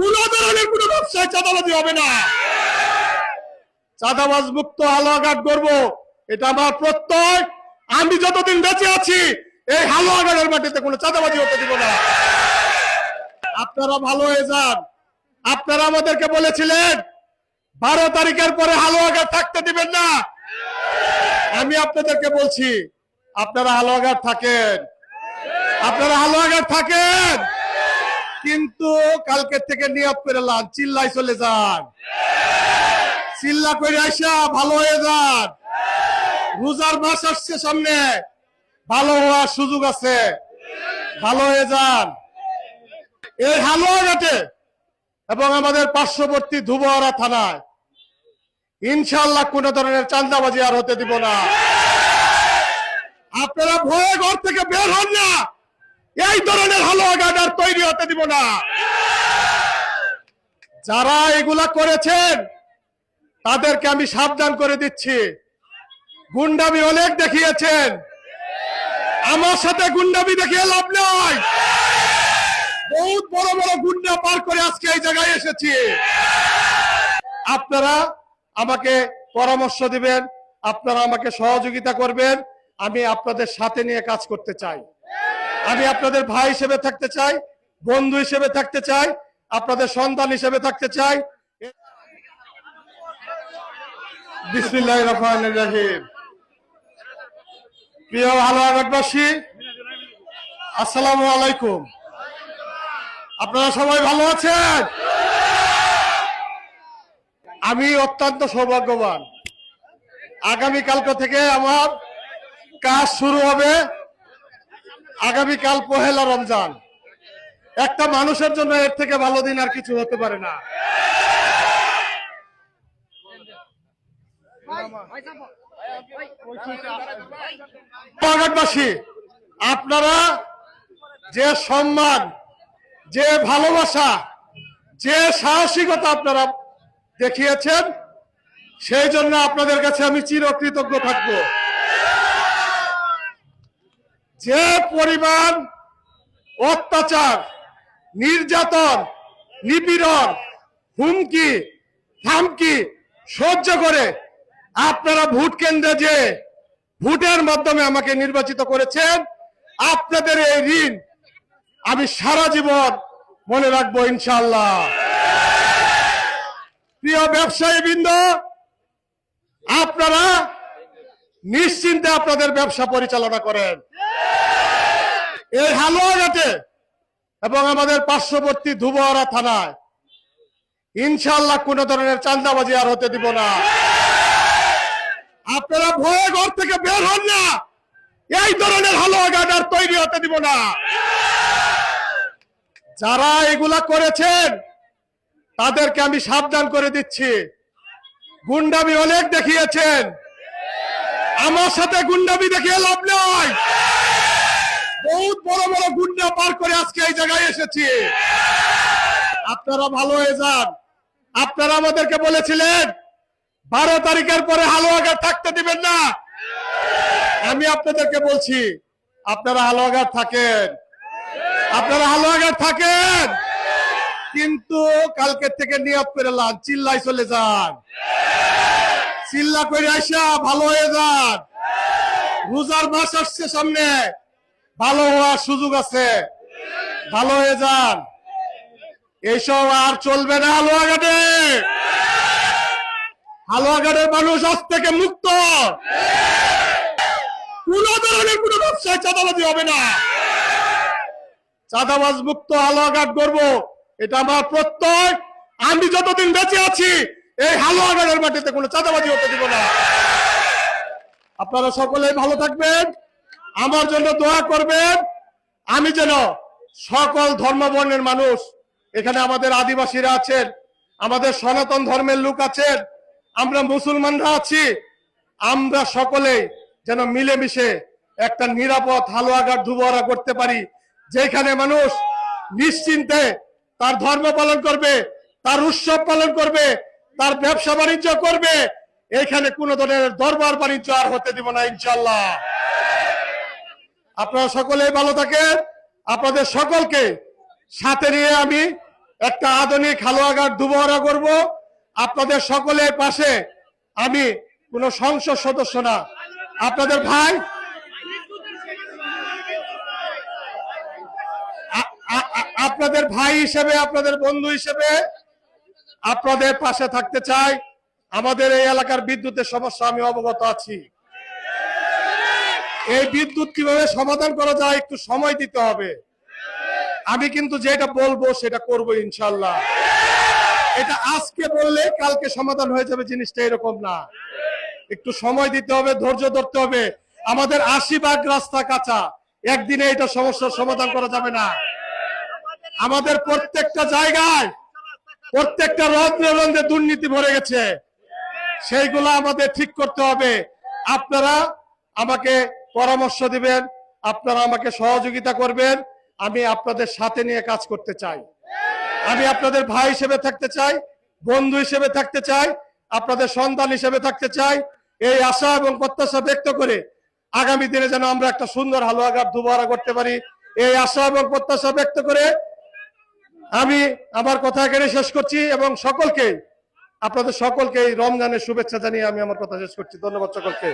কোন ধরনের কোনো ব্যবসায় চাঁদাবাজি হবে না। চাঁদাবাজ মুক্ত হালুয়াঘাট করব, এটা আমার প্রত্যয়। আমি যতদিন বেঁচে আছি এই হালুয়াঘাটের মাটিতে কোনো চাঁদাবাজি হতে দিব না। আপনারা ভালো হয়ে যান। আপনারা আমাদেরকে বলেছিলেন 12 তারিখের পরে হালুয়াঘাট থাকতে দিবেন না। আমি আপনাদেরকে বলছি আপনারা হালুয়াঘাট থাকেন, আপনারা হালুয়াঘাট থাকেন, কিন্তু কালকে থেকে নিয়ত করে লান, চিল্লাই চলে যান, চিল্লা করে আইসা ভালো হয়ে যান। রোজার মাস আসছে সামনে, ভালো হওয়ার সুযোগ আছে, ভালো হয়ে যান। এই হালুয়াঘাটে এবং আমাদের পার্শ্ববর্তী ধুবরা থানায় ইনশাআল্লাহ কোন ধরনের চাঁদাবাজি আর হতে দিব না। আপনারা ভয়ে ঘর থেকে বের হন না, এই ধরনের হালুয়াঘাট আর তৈরি হতে দিব না। যারা এগুলা করেছেন তাদেরকে আমি সাবধান করে দিচ্ছি। গুন্ডামি অনেক দেখিয়েছেন, আমার সাথে গুন্ডামি দেখিয়ে লাভ নাই। বহুত বড় বড় গুন্ডা পার করে আজকে এই জায়গায় এসেছি। আপনারা আমাকে পরামর্শ দিবেন, আপনারা আমাকে সহযোগিতা করবেন। আমি আপনাদের সাথে নিয়ে কাজ করতে চাই। আমি আপনাদের ভাই হিসেবে থাকতে চাই, বন্ধু হিসেবে থাকতে চাই, আপনাদের সন্তান হিসেবে থাকতে চাই। বিসমিল্লাহির রহমানির রহিম। প্রিয় হালুয়াঘাটবাসী, আসসালামু আলাইকুম। আপনারা সবাই ভালো আছেন? আমি অত্যন্ত সৌভাগ্যবান। আগামীকালকে থেকে আমার কাজ শুরু হবে। আগামীকাল পহেলা রমজান। একটা মানুষের জন্য এর থেকে ভালো দিন আর কিছু হতে পারে না। হালুয়াঘাটবাসী, আপনারা যে সম্মান, যে ভালোবাসা, যে সাহসিকতা আপনারা দেখিয়েছেন, সেই জন্য আপনাদের কাছে আমি চিরকৃতজ্ঞ থাকব। যে পরিমাণ অত্যাচার, নির্যাতন, নিপীড়ন, হুমকি থামকি সহ্য করে আপনারা ভোট কেন্দ্রে যে ভোটের মাধ্যমে আমাকে নির্বাচিত করেছেন, আপনাদের এই ঋণ আমি সারা জীবন মনে রাখবো ইনশাআল্লাহ। প্রিয় ব্যবসায়ীবৃন্দ, আপনারা নিশ্চিন্তে আপনাদের ব্যবসা পরিচালনা করেন। এই হালুয়াঘাটে এবং আমাদের পার্শ্ববর্তী ধুবরা থানায় ইনশাআল্লাহ কোন ধরনের চাঁদাবাজি আর হতে দিব না। আপনারা ভয়ে ঘর থেকে বের হন না, এই ধরনের হালুয়াঘাট আর তৈরি হতে দিব না। যারা এগুলা করেছেন তাদেরকে আমি সাবধান করে দিচ্ছি। গুন্ডামি অনেক দেখিয়েছেন, আমার সাথে গুন্ডামি দেখিয়ে লাভ নাই। বহুত বড় বড় গুন্ডা পার করে আজকে এই জায়গায় এসেছি। আপনারা ভালো হয়ে যান। আপনারা আমাদেরকে বলেছিলেন 12 তারিখের পরে হালুয়াঘাট থাকতে দিবেন না। আমি আপনাদেরকে বলছি আপনারা হালুয়াঘাট থাকেন, আপনারা হালুয়াঘাট থাকেন, কিন্তু কালকে থেকে নিয়ত করে লান, চিল্লাই চলে যান, চিল্লা করে আইসা ভালো হয়ে যান। রোজার মাস আসছে সামনে, ভালো হওয়ার সুযোগ আছে, ভালো হয়ে যান। এইসব আর চলবে না হালুয়াঘাটে। হালুয়াঘাটের মানুষ আজ থেকে মুক্ত। কোন ধরনের কোনো ব্যবসায় চাঁদাবাজি হবে না। চাঁদাবাজ মুক্ত হালুয়াঘাট করব, এটা আমার প্রত্যয়। আমি যতদিন বেঁচে আছি এই হালুয়াঘাটের মাটিতে কোনো চাঁদাবাজি হতে দিব না। আপনারা সকলেই ভালো থাকবেন, আমার জন্য দোয়া করবেন। আমি যেন সকল ধর্ম বর্ণের মানুষ, এখানে আমাদের আদিবাসীরা আছেন, আমাদের সনাতন ধর্মের লোক আছেন, আমরা মুসলমানরা আছি, আমরা সকলেই যেন মিলেমিশে একটা নিরাপদ হালুয়াঘাট ধুবরা করতে পারি, যেখানে মানুষ নিশ্চিন্তে তার ধর্ম পালন করবে, তার উৎসব পালন করবে, তার ব্যবসা বাণিজ্য করবে। এখানে কোনো ধরনের দরবার বাণিজ্য আর হতে দিব না ইনশাআল্লাহ। আপনারা সকলেই ভালো থাকেন। আপনাদের সকলকে সাথে নিয়ে আমি একটা আধুনিক হালুয়াঘাট দুবহরা করব। আপনাদের সকলের পাশে আমি কোনো সংসদ সদস্য না, আপনাদের ভাই, আপনাদের ভাই হিসেবে, আপনাদের বন্ধু হিসেবে আপনাদের পাশে থাকতে চাই। আমাদের এই এলাকার বিদ্যুতের সমস্যা আমি অবগত আছি। এই বিদ্যুৎ কিভাবে সমাধান করা যায় একটু সময় দিতে হবে। আমি কিন্তু যেটা বলবো সেটা করবো ইনশাল্লাহ। এটা আজকে বললে কালকে সমাধান হয়ে যাবে, জিনিসটা এরকম না। একটু সময় দিতে হবে, ধৈর্য ধরতে হবে। আমাদের ৮০ ভাগ রাস্তা কাঁচা, একদিনে এটা সমস্যার সমাধান করা যাবে না। আমাদের প্রত্যেকটা জায়গায়, প্রত্যেকটা রন্ধ্রে রন্ধ্রে দুর্নীতি ভরে গেছে, সেইগুলো আমাদের ঠিক করতে হবে। আপনারা আমাকে পরামর্শ দিবেন, আপনারা আমাকে সহযোগিতা করবেন। আমি আপনাদের সাথে নিয়ে কাজ করতে চাই। আমি আপনাদের ভাই হিসেবে থাকতে চাই, বন্ধু হিসেবে থাকতে চাই, আপনাদের সন্তান হিসেবে থাকতে চাই। এই আশা এবং প্রত্যাশা ব্যক্ত করে আগামী দিনে যেন আমরা একটা সুন্দর হালুয়াঘাট দুবহরা করতে পারি, এই আশা এবং প্রত্যাশা ব্যক্ত করে আমি আমার কথা এখানে শেষ করছি এবং সকলকে, আপনাদের সকলকে রমজানের শুভেচ্ছা জানিয়ে আমি আমার কথা শেষ করছি। ধন্যবাদ সকলকে।